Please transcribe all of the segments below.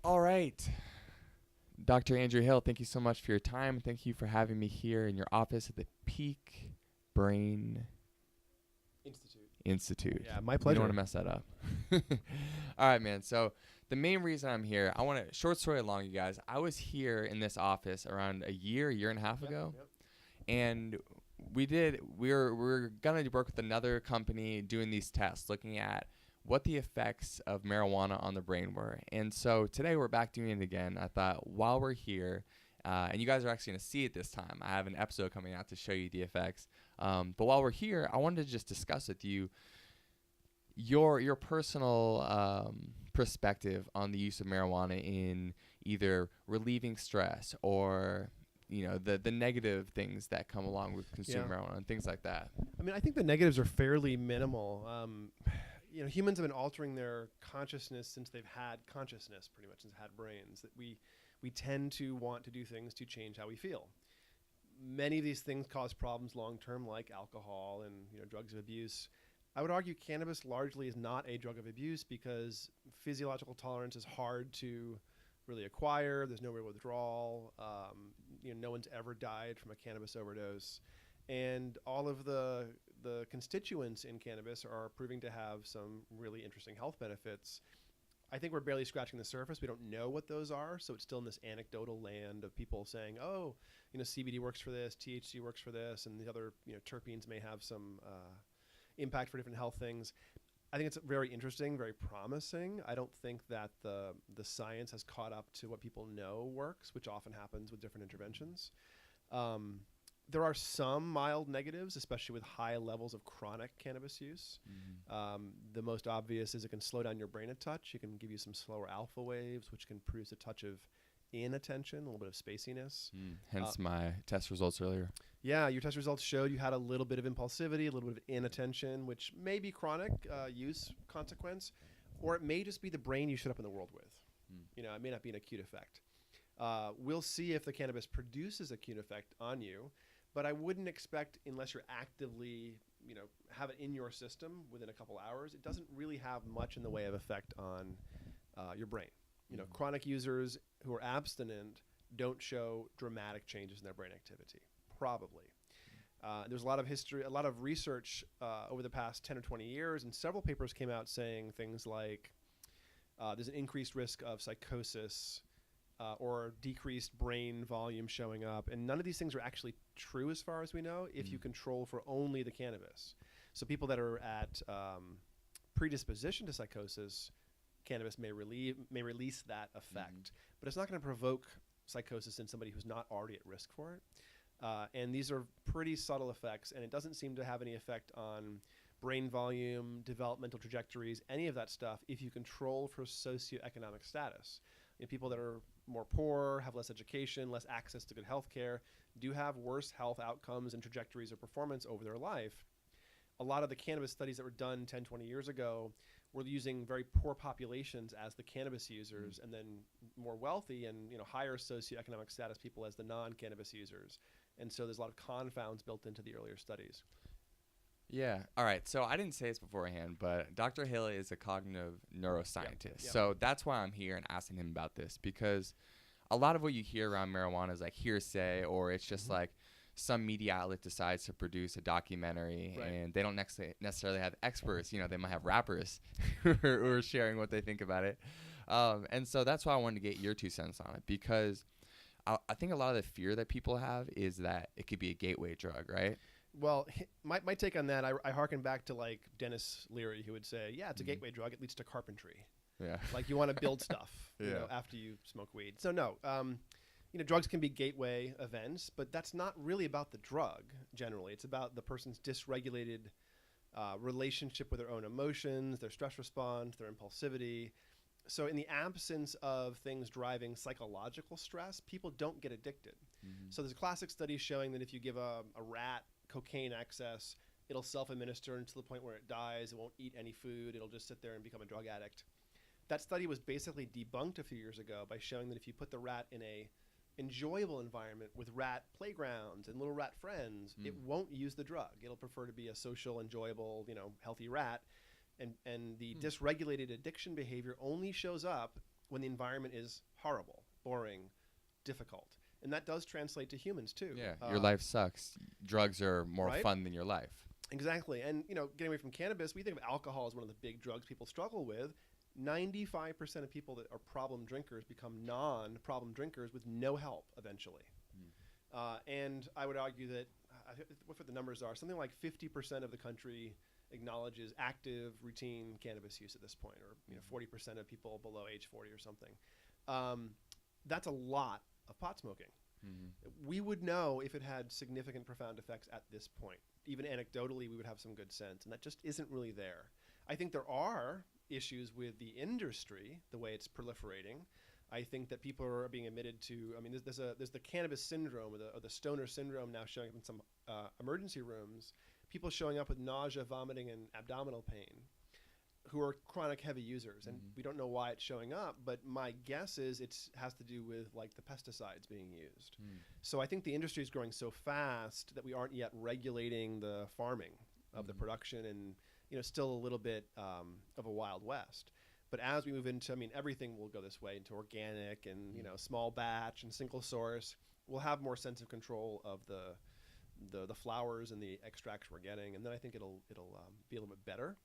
All right. Dr. Andrew Hill, thank you so much for your time. Thank you for having me here in your office at the Peak Brain Institute. Yeah, my You pleasure. don't want to mess that up. All right, man. So the main reason I'm here, I want to short story long, you guys. I was here in this office around a year and a half ago, and we're gonna work with another company doing these tests, looking at what the effects of marijuana on the brain were. And so today we're back doing it again. I thought while we're here, and you guys are actually going to see it this time. I have an episode coming out to show you the effects. But while we're here, I wanted to just discuss with you your personal perspective on the use of marijuana in either relieving stress or the negative things that come along with consuming marijuana and things like that. I mean, I think the negatives are fairly minimal. Humans have been altering their consciousness since they've had consciousness, pretty much, since they've had brains. That we tend to want to do things to change how we feel. Many of these things cause problems long term, like alcohol and drugs of abuse. I would argue cannabis largely is not a drug of abuse because physiological tolerance is hard to really acquire. There's no real withdrawal. No one's ever died from a cannabis overdose. And all of the constituents in cannabis are proving to have some really interesting health benefits. I think we're barely scratching the surface. We don't know what those are, so it's still in this anecdotal land of people saying, oh, CBD works for this, THC works for this, and the other terpenes may have some impact for different health things. I think it's very interesting, very promising. I don't think that the science has caught up to what people know works, which often happens with different interventions. There are some mild negatives, especially with high levels of chronic cannabis use. Mm-hmm. The most obvious is it can slow down your brain a touch. It can give you some slower alpha waves, which can produce a touch of inattention, a little bit of spaciness. Hence my test results earlier. Yeah, your test results showed you had a little bit of impulsivity, a little bit of inattention, which may be chronic use consequence, or it may just be the brain you showed up in the world with. It may not be an acute effect. We'll see if the cannabis produces acute effect on you. But I wouldn't expect, unless you're actively, have it in your system within a couple hours, it doesn't really have much in the way of effect on your brain. Chronic users who are abstinent don't show dramatic changes in their brain activity, probably. There's a lot of history, a lot of research over the past 10 or 20 years, and several papers came out saying things like there's an increased risk of psychosis or decreased brain volume showing up. And none of these things are actually true as far as we know if you control for only the cannabis. So people that are at predisposition to psychosis, cannabis may release that effect. But it's not going to provoke psychosis in somebody who's not already at risk for it. And these are pretty subtle effects, and it doesn't seem to have any effect on brain volume, developmental trajectories, any of that stuff if you control for socioeconomic status. People that are more poor, have less education, less access to good health care, do have worse health outcomes and trajectories of performance over their life. A lot of the cannabis studies that were done 10, 20 years ago were using very poor populations as the cannabis users and then more wealthy and higher socioeconomic status people as the non-cannabis users. And so there's a lot of confounds built into the earlier studies. Yeah. All right. So I didn't say this beforehand, but Dr. Hill is a cognitive neuroscientist. Yep. So that's why I'm here and asking him about this, because a lot of what you hear around marijuana is like hearsay, or it's just like some media outlet decides to produce a documentary and they don't necessarily have experts. They might have rappers who are sharing what they think about it. And so that's why I wanted to get your 2 cents on it, because I think a lot of the fear that people have is that it could be a gateway drug, right? Well, my take on that, I hearken back to like Dennis Leary, who would say, yeah, it's a gateway drug. It leads to carpentry. Yeah. Like you want to build stuff, after you smoke weed. So no, drugs can be gateway events, but that's not really about the drug generally. It's about the person's dysregulated relationship with their own emotions, their stress response, their impulsivity. So in the absence of things driving psychological stress, people don't get addicted. So there's a classic study showing that if you give a rat cocaine excess, it'll self-administer until the point where it dies. It won't eat any food. It'll just sit there and become a drug addict. That study was basically debunked a few years ago by showing that if you put the rat in a enjoyable environment with rat playgrounds and little rat friends, it won't use the drug. It'll prefer to be a social, enjoyable, healthy rat. And the dysregulated addiction behavior only shows up when the environment is horrible, boring, difficult. And that does translate to humans too. Yeah, your life sucks. Drugs are more right? fun than your life. Exactly. And, getting away from cannabis, we think of alcohol as one of the big drugs people struggle with. 95% of people that are problem drinkers become non-problem drinkers with no help eventually. And I would argue that, what the numbers are, something like 50% of the country acknowledges active routine cannabis use at this point, or 40% of people below age 40 or something. That's a lot of pot smoking. We would know if it had significant, profound effects at this point. Even anecdotally, we would have some good sense, and that just isn't really there. I think there are issues with the industry, the way it's proliferating. I think that people are being admitted to, there's the cannabis syndrome, or the stoner syndrome now showing up in some emergency rooms. People showing up with nausea, vomiting, and abdominal pain who are chronic heavy users. And we don't know why it's showing up, but my guess is it has to do with like the pesticides being used. So I think the industry is growing so fast that we aren't yet regulating the farming of the production, and still a little bit of a Wild West. But as we move into, everything will go this way, into organic and small batch and single source. We'll have more sense of control of the flowers and the extracts we're getting, and then I think it'll be a little bit better.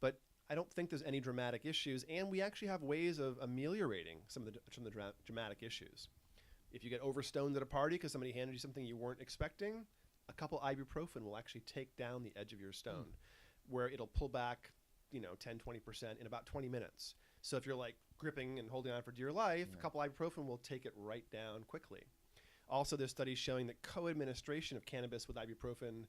But I don't think there's any dramatic issues, and we actually have ways of ameliorating some of the dramatic issues. If you get overstoned at a party because somebody handed you something you weren't expecting, a couple ibuprofen will actually take down the edge of your stone, where it'll pull back 10-20% in about 20 minutes. So if you're like gripping and holding on for dear life, a couple ibuprofen will take it right down quickly. Also, there's studies showing that co-administration of cannabis with ibuprofen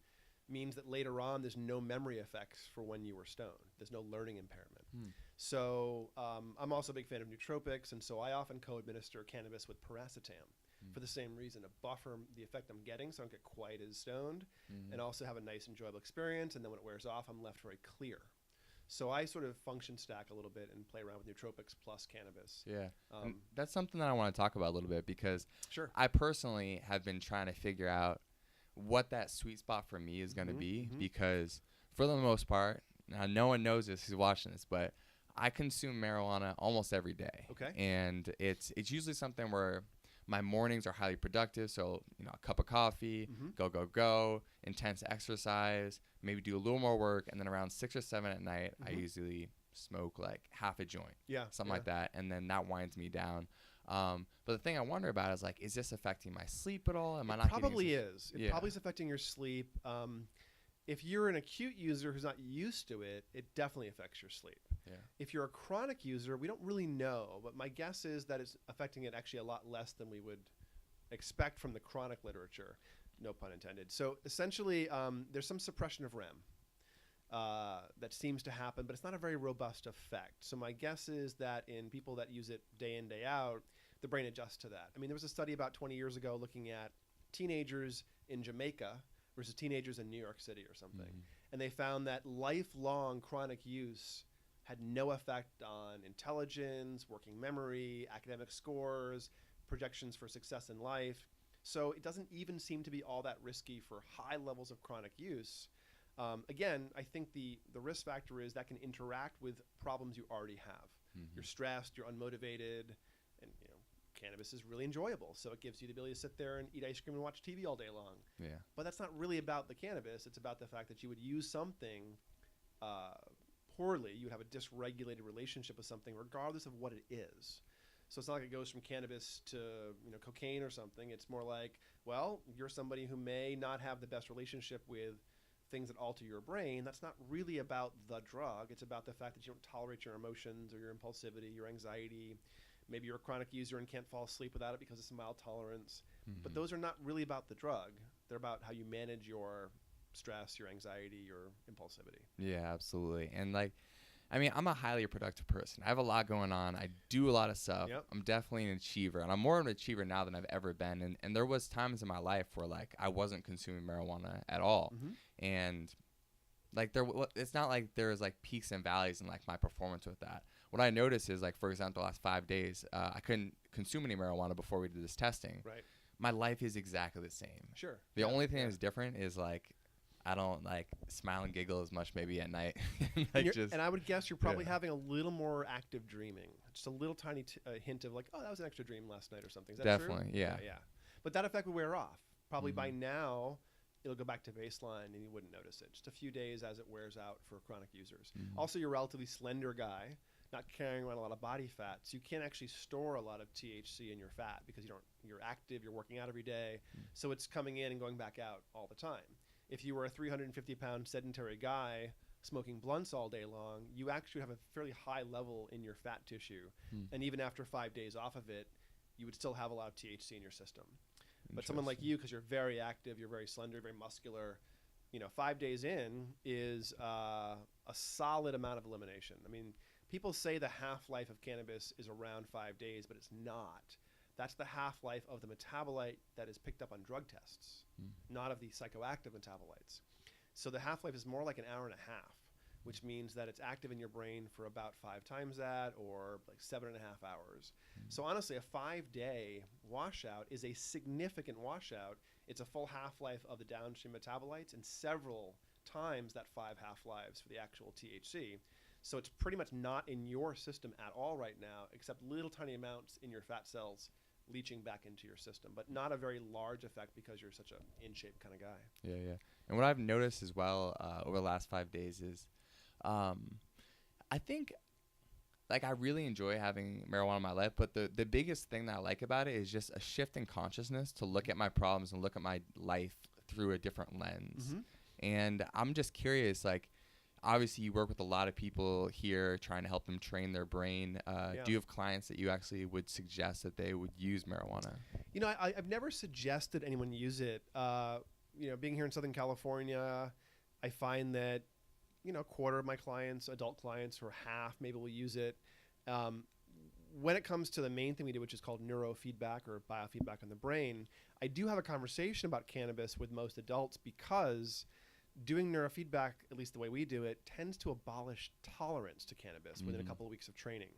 means that later on there's no memory effects for when you were stoned. There's no learning impairment. So I'm also a big fan of nootropics, and so I often co-administer cannabis with paracetam for the same reason, to buffer the effect I'm getting so I don't get quite as stoned, and also have a nice, enjoyable experience. And then when it wears off, I'm left very clear. So I sort of function stack a little bit and play around with nootropics plus cannabis. Yeah, and that's something that I want to talk about a little bit, because I personally have been trying to figure out what that sweet spot for me is going to be, because for the most part, now no one knows this who's watching this, but I consume marijuana almost every day. Okay. And it's usually something where my mornings are highly productive. So, a cup of coffee, go, intense exercise, maybe do a little more work. And then around 6 or 7 at night, I usually smoke like half a joint, something like that. And then that winds me down. But the thing I wonder about is like, is this affecting my sleep at all? Am I not probably is. It probably is affecting your sleep. If you're an acute user who's not used to it, it definitely affects your sleep. Yeah. If you're a chronic user, we don't really know, but my guess is that it's affecting it actually a lot less than we would expect from the chronic literature. No pun intended. So essentially, there's some suppression of REM that seems to happen, but it's not a very robust effect. So my guess is that in people that use it day in, day out, the brain adjusts to that. There was a study about 20 years ago looking at teenagers in Jamaica versus teenagers in New York City or something. And they found that lifelong chronic use had no effect on intelligence, working memory, academic scores, projections for success in life. So it doesn't even seem to be all that risky for high levels of chronic use. Again, I think the risk factor is that can interact with problems you already have. You're stressed, you're unmotivated, and cannabis is really enjoyable. So it gives you the ability to sit there and eat ice cream and watch TV all day long. Yeah. But that's not really about the cannabis. It's about the fact that you would use something poorly. You would have a dysregulated relationship with something regardless of what it is. So it's not like it goes from cannabis to cocaine or something. It's more like, well, you're somebody who may not have the best relationship with things that alter your brain. That's not really about the drug. It's about the fact that you don't tolerate your emotions or your impulsivity, your anxiety. Maybe you're a chronic user and can't fall asleep without it because it's a mild tolerance. But those are not really about the drug. They're about how you manage your stress, your anxiety, your impulsivity. Yeah, absolutely. And I'm a highly productive person. I have a lot going on. I do a lot of stuff. Yep. I'm definitely an achiever, and I'm more of an achiever now than I've ever been. And there was times in my life where I wasn't consuming marijuana at all. And it's not like there's peaks and valleys in my performance with that. What I noticed is for example, the last 5 days, I couldn't consume any marijuana before we did this testing. Right. My life is exactly the same. Sure. The only thing that's different is I don't like smile and giggle as much maybe at night. And I would guess you're probably having a little more active dreaming. Just a little tiny hint of like, oh, that was an extra dream last night or something. Is that Definitely, true? yeah. But that effect would wear off. Probably by now, it'll go back to baseline and you wouldn't notice it. Just a few days as it wears out for chronic users. Also, you're a relatively slender guy, not carrying around a lot of body fat, so you can't actually store a lot of THC in your fat because you're active, you're working out every day, so it's coming in and going back out all the time. If you were a 350-pound sedentary guy smoking blunts all day long, you actually have a fairly high level in your fat tissue, and even after 5 days off of it, you would still have a lot of THC in your system. But someone like you, because you're very active, you're very slender, very muscular, 5 days in is a solid amount of elimination. I mean, people say the half-life of cannabis is around 5 days, but it's not. That's the half-life of the metabolite that is picked up on drug tests, not of the psychoactive metabolites. So the half-life is more like an hour and a half, which means that it's active in your brain for about 5 times that, or like 7.5 hours. So honestly, a 5-day washout is a significant washout. It's a full half-life of the downstream metabolites and several times that 5 half-lives for the actual THC. So it's pretty much not in your system at all right now, except little tiny amounts in your fat cells leaching back into your system, but not a very large effect because you're such a in-shape kind of guy. Yeah. And what I've noticed as well over the last 5 days is I think like I really enjoy having marijuana in my life, but the biggest thing that I like about it is just a shift in consciousness to look at my problems and look at my life through a different lens. And I'm just curious, like, obviously you work with a lot of people here trying to help them train their brain. Do you have clients that you actually would suggest that they would use marijuana? I've never suggested anyone use it. Being here in Southern California, I find that a quarter of my clients, adult clients, or half maybe will use it. When it comes to the main thing we do, which is called neurofeedback or biofeedback on the brain, I do have a conversation about cannabis with most adults because doing neurofeedback, at least the way we do it, tends to abolish tolerance to cannabis within a couple of weeks of training.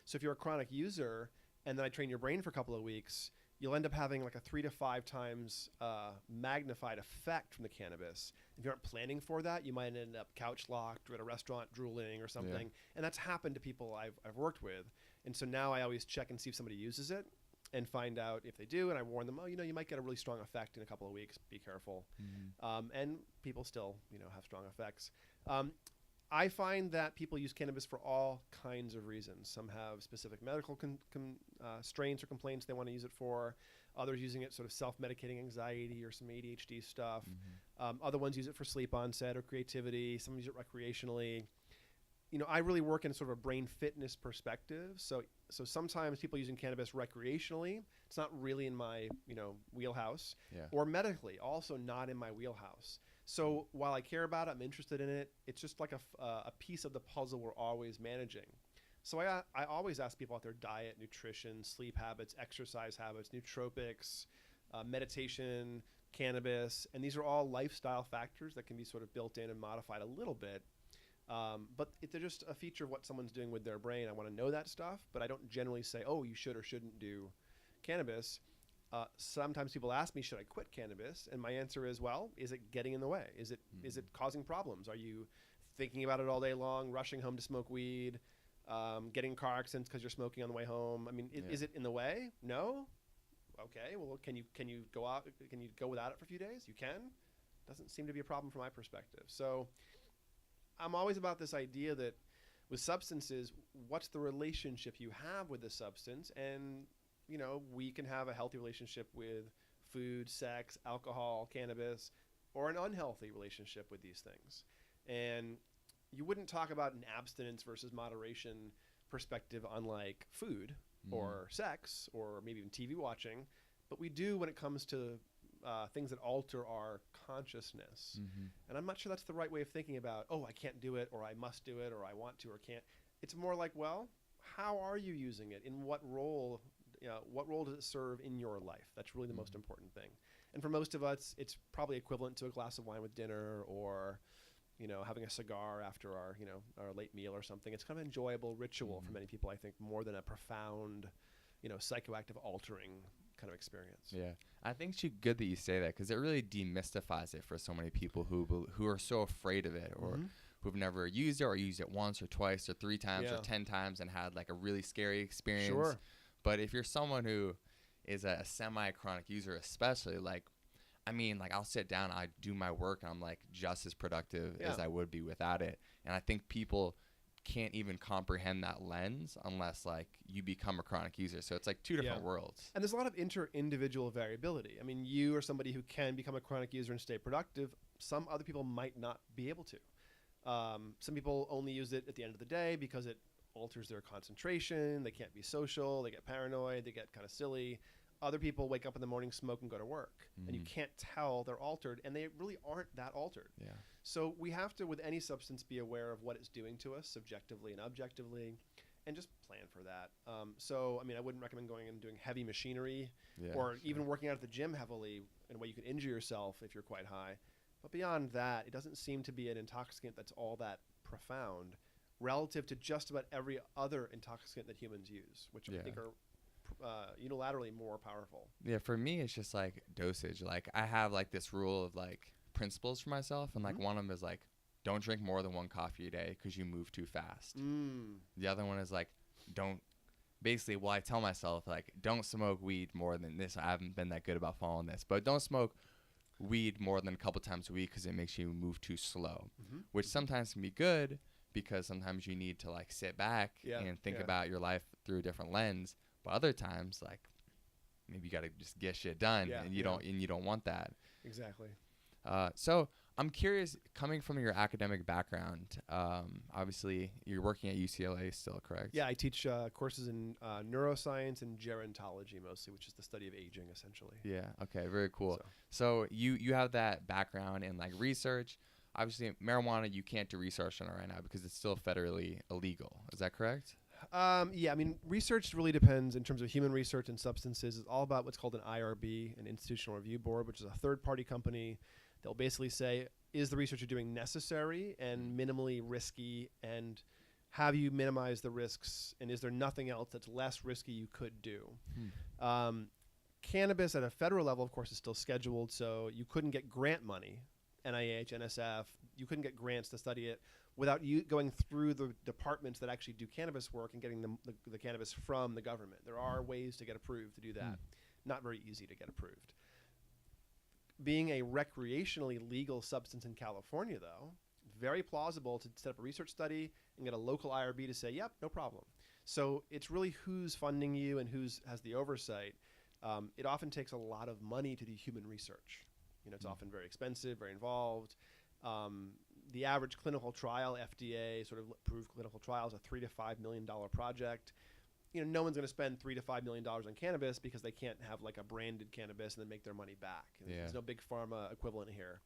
So if you're a chronic user and then I train your brain for a couple of weeks, you'll end up having like a 3 to 5 times magnified effect from the cannabis. If you aren't planning for that, you might end up couch locked or at a restaurant drooling or something. And that's happened to people I've worked with. And so now I always check and see if somebody uses it and find out if they do. And I warn them, you might get a really strong effect in a couple of weeks. Be careful. And people still, have strong effects. I find that people use cannabis for all kinds of reasons. Some have specific medical strains or complaints they want to use it for. Others using it sort of self-medicating anxiety or some ADHD stuff. Other ones use it for sleep onset or creativity. Some use it recreationally. I really work in sort of a brain fitness perspective. So sometimes people using cannabis recreationally, it's not really in my, wheelhouse. Or medically, also not in my wheelhouse. So while I care about it, I'm interested in it, it's just like a piece of the puzzle we're always managing. So I always ask people about their diet, nutrition, sleep habits, exercise habits, nootropics, meditation, cannabis, and these are all lifestyle factors that can be sort of built in and modified a little bit. But they're just a feature of what someone's doing with their brain. I want to know that stuff, but I don't generally say, oh, you should or shouldn't do cannabis. Sometimes people ask me, should I quit cannabis? And my answer is, well, is it getting in the way? Is it causing problems? Are you thinking about it all day long, rushing home to smoke weed, getting in car accidents because you're smoking on the way home? I mean, is it in the way? No? Okay, well, can you go out? Can you go without it for a few days? You can. Doesn't seem to be a problem from my perspective. So I'm always about this idea that with substances, what's the relationship you have with the substance? And we can have a healthy relationship with food, sex, alcohol, cannabis, or an unhealthy relationship with these things. And you wouldn't talk about an abstinence versus moderation perspective unlike food or sex or maybe even TV watching, but we do when it comes to things that alter our consciousness. And I'm not sure that's the right way of thinking about, oh, I can't do it, or I must do it, or I want to or can't. It's more like, well, how are you using it? In what role? What role does it serve in your life? That's really the most important thing. And for most of us, it's probably equivalent to a glass of wine with dinner or, having a cigar after our late meal or something. It's kind of an enjoyable ritual for many people, I think, more than a profound, psychoactive altering kind of experience. Yeah, I think it's good that you say that, because it really demystifies it for so many people who are so afraid of it, or who've never used it, or used it once or twice or 3 times or 10 times and had like a really scary experience. Sure. But if you're someone who is a semi-chronic user, especially, like, I mean, like, I'll sit down, I do my work, and I'm like just as productive as I would be without it. And I think people can't even comprehend that lens unless like you become a chronic user. So it's like 2 different worlds. And there's a lot of inter-individual variability. I mean, you are somebody who can become a chronic user and stay productive. Some other people might not be able to. Some people only use it at the end of the day because it alters their concentration. They can't be social. They get paranoid. They get kind of silly. Other people wake up in the morning, smoke, and go to work. And you can't tell they're altered, and they really aren't that altered. Yeah. So we have to, with any substance, be aware of what it's doing to us subjectively and objectively, and just plan for that. So, I mean, I wouldn't recommend going and doing heavy machinery or even working out at the gym heavily in a way you could injure yourself if you're quite high. But beyond that, it doesn't seem to be an intoxicant that's all that profound relative to just about every other intoxicant that humans use, which I think are unilaterally more powerful. Yeah, for me, it's just like dosage. Like, I have like this rule of like principles for myself, and like one of them is like, don't drink more than 1 coffee a day because you move too fast. The other one is like, I tell myself like, don't smoke weed more than this. I haven't been that good about following this, but don't smoke weed more than a couple times a week because it makes you move too slow, which sometimes can be good because sometimes you need to like sit back and think about your life through a different lens. But other times, like, maybe you got to just get shit done, and you don't want that. Exactly. So I'm curious, coming from your academic background, obviously you're working at UCLA still, correct? Yeah, I teach courses in neuroscience and gerontology mostly, which is the study of aging, essentially. Yeah. Okay. Very cool. So you have that background in like research. Obviously, marijuana, you can't do research on it right now because it's still federally illegal. Is that correct? Yeah, I mean, research really depends in terms of human research and substances. It's all about what's called an IRB, an Institutional Review Board, which is a third-party company. They'll basically say, is the research you're doing necessary and minimally risky, and have you minimized the risks, and is there nothing else that's less risky you could do? Cannabis at a federal level, of course, is still scheduled, so you couldn't get grant money, NIH, NSF. You couldn't get grants to study it without you going through the departments that actually do cannabis work and getting the cannabis from the government. There are ways to get approved to do that. Not very easy to get approved. Being a recreationally legal substance in California, though, very plausible to set up a research study and get a local IRB to say, yep, no problem. So it's really who's funding you and who's has the oversight. It often takes a lot of money to do human research. You know, it's often very expensive, very involved. The average clinical trial, FDA sort of approved clinical trial, is a $3 to $5 million project. You know, no one's going to spend $3 to $5 million on cannabis because they can't have like a branded cannabis and then make their money back. There's no big pharma equivalent here.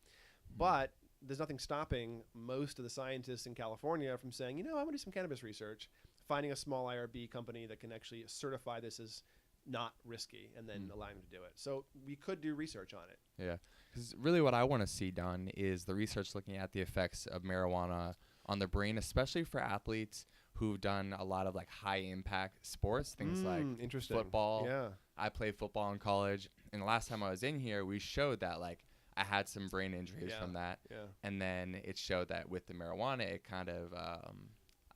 But there's nothing stopping most of the scientists in California from saying, you know, I want to do some cannabis research, finding a small IRB company that can actually certify this as not risky and then allowing them to do it. So we could do research on it. Yeah. Because really what I want to see done is the research looking at the effects of marijuana on the brain, especially for athletes who've done a lot of like high impact sports, things like football. Yeah. I played football in college, and the last time I was in here, we showed that like I had some brain injuries from that. Yeah. And then it showed that with the marijuana, it kind of,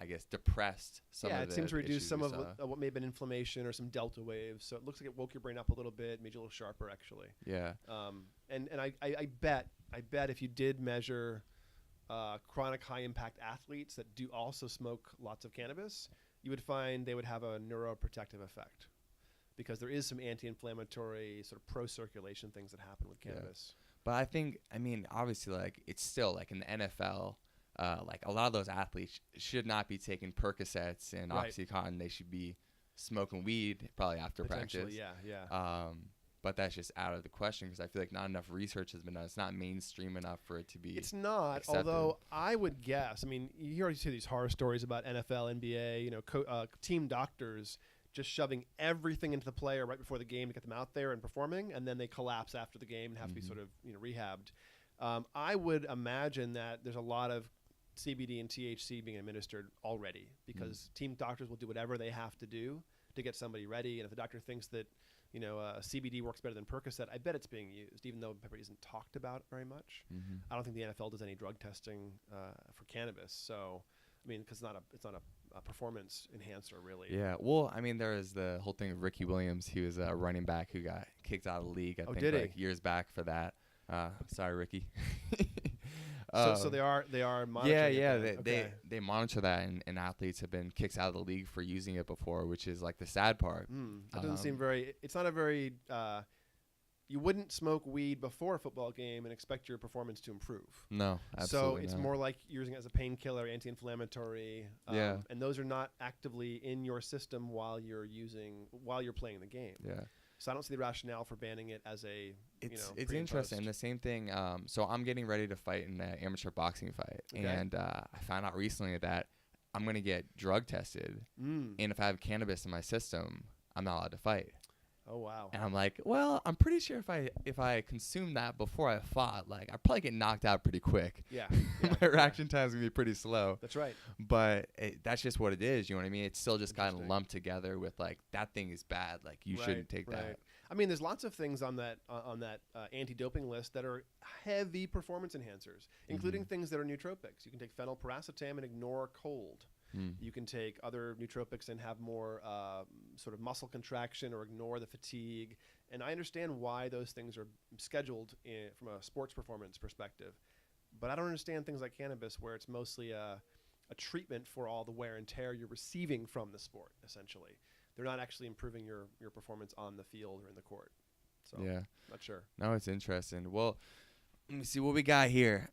I guess, depressed some of the it seems to reduce some of issues. what may have been inflammation or some delta waves. So it looks like it woke your brain up a little bit, made you a little sharper, actually. Yeah. And I bet if you did measure chronic high impact athletes that do also smoke lots of cannabis, you would find they would have a neuroprotective effect because there is some anti-inflammatory sort of pro-circulation things that happen with cannabis. But I think, I mean, obviously, like, it's still like in the NFL, like a lot of those athletes should not be taking Percocets and Oxycontin. They should be smoking weed probably after practice. Yeah. But that's just out of the question because I feel like not enough research has been done. It's not mainstream enough for it to be. It's not. Accepted. Although I would guess. I mean, you already see these horror stories about NFL, NBA. You know, team doctors just shoving everything into the player right before the game to get them out there and performing, and then they collapse after the game and have to be sort of rehabbed. I would imagine that there's a lot of CBD and THC being administered already because team doctors will do whatever they have to do to get somebody ready. And if the doctor thinks that, CBD works better than Percocet, I bet it's being used, even though pepper isn't talked about very much. I don't think the NFL does any drug testing for cannabis. So, I mean, because it's not a performance enhancer, really. Yeah. Well, I mean, there is the whole thing of Ricky Williams. He was a running back who got kicked out of the league, I think, did he? like years back for that. Sorry, Ricky. So they are monitoring. Yeah. They monitor that, and athletes have been kicked out of the league for using it before, which is like the sad part. That doesn't seem very. It's not a very. You wouldn't smoke weed before a football game and expect your performance to improve. No, absolutely So it's not. more like using it as a painkiller, anti-inflammatory. And those are not actively in your system while you're playing the game. Yeah. So I don't see the rationale for banning it as a. It's interesting. The same thing. So I'm getting ready to fight in an amateur boxing fight, and I found out recently that I'm gonna get drug tested, and if I have cannabis in my system, I'm not allowed to fight. Oh wow! And I'm like, well, I'm pretty sure if I consumed that before I fought, like I'd probably get knocked out pretty quick. Yeah. My reaction time's gonna be pretty slow. That's right. But that's just what it is. You know what I mean? It's still just kind of lumped together with like that thing is bad. Like you shouldn't take that. I mean, there's lots of things on that anti-doping list that are heavy performance enhancers, including things that are nootropics. You can take phenylparacetam and ignore cold. You can take other nootropics and have more sort of muscle contraction or ignore the fatigue. And I understand why those things are scheduled from a sports performance perspective. But I don't understand things like cannabis, where it's mostly a treatment for all the wear and tear you're receiving from the sport, essentially. They're not actually improving your performance on the field or in the court. So, not sure. No, it's interesting. Well, let me see what we got here.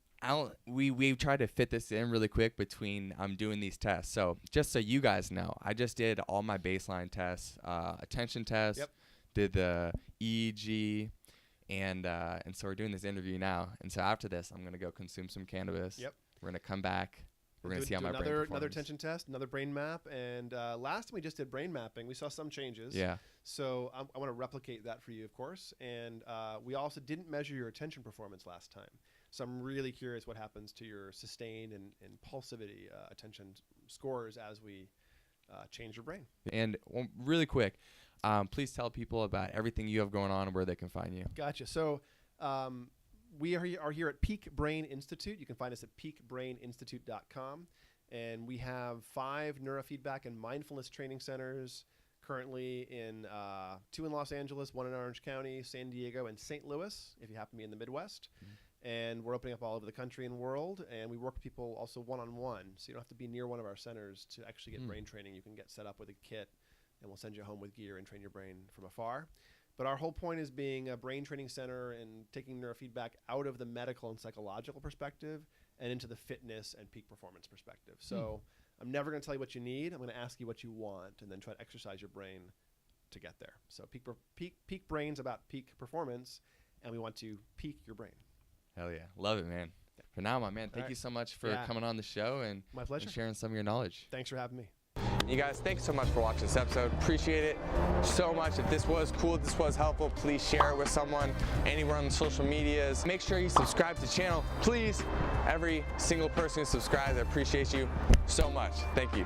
We've tried to fit this in really quick between doing these tests. So just so you guys know, I just did all my baseline tests, attention tests, did the EEG, and so we're doing this interview now. And so after this, I'm gonna go consume some cannabis. We're gonna come back. We're gonna see how my brain performs. Another attention test, another brain map, and last time we just did brain mapping, we saw some changes. Yeah. So I want to replicate that for you, of course. And we also didn't measure your attention performance last time. So I'm really curious what happens to your sustained and impulsivity attention scores as we change your brain. And really quick, please tell people about everything you have going on and where they can find you. Gotcha. So we are here at Peak Brain Institute. You can find us at peakbraininstitute.com. And we have 5 neurofeedback and mindfulness training centers currently in 2 in Los Angeles, 1 in Orange County, San Diego, and St. Louis, if you happen to be in the Midwest. And we're opening up all over the country and world. And we work with people also one-on-one. So you don't have to be near one of our centers to actually get brain training. You can get set up with a kit, and we'll send you home with gear and train your brain from afar. But our whole point is being a brain training center and taking neurofeedback out of the medical and psychological perspective and into the fitness and peak performance perspective. So I'm never going to tell you what you need. I'm going to ask you what you want and then try to exercise your brain to get there. So peak brain's about peak performance, and we want to peak your brain. Hell yeah. Love it, man. For now, my man, thank you so much for coming on the show and, my pleasure. And sharing some of your knowledge. Thanks for having me. You guys, thanks so much for watching this episode. Appreciate it so much. If this was cool, if this was helpful, please share it with someone anywhere on the social medias. Make sure you subscribe to the channel, please. Every single person who subscribes, I appreciate you so much. Thank you.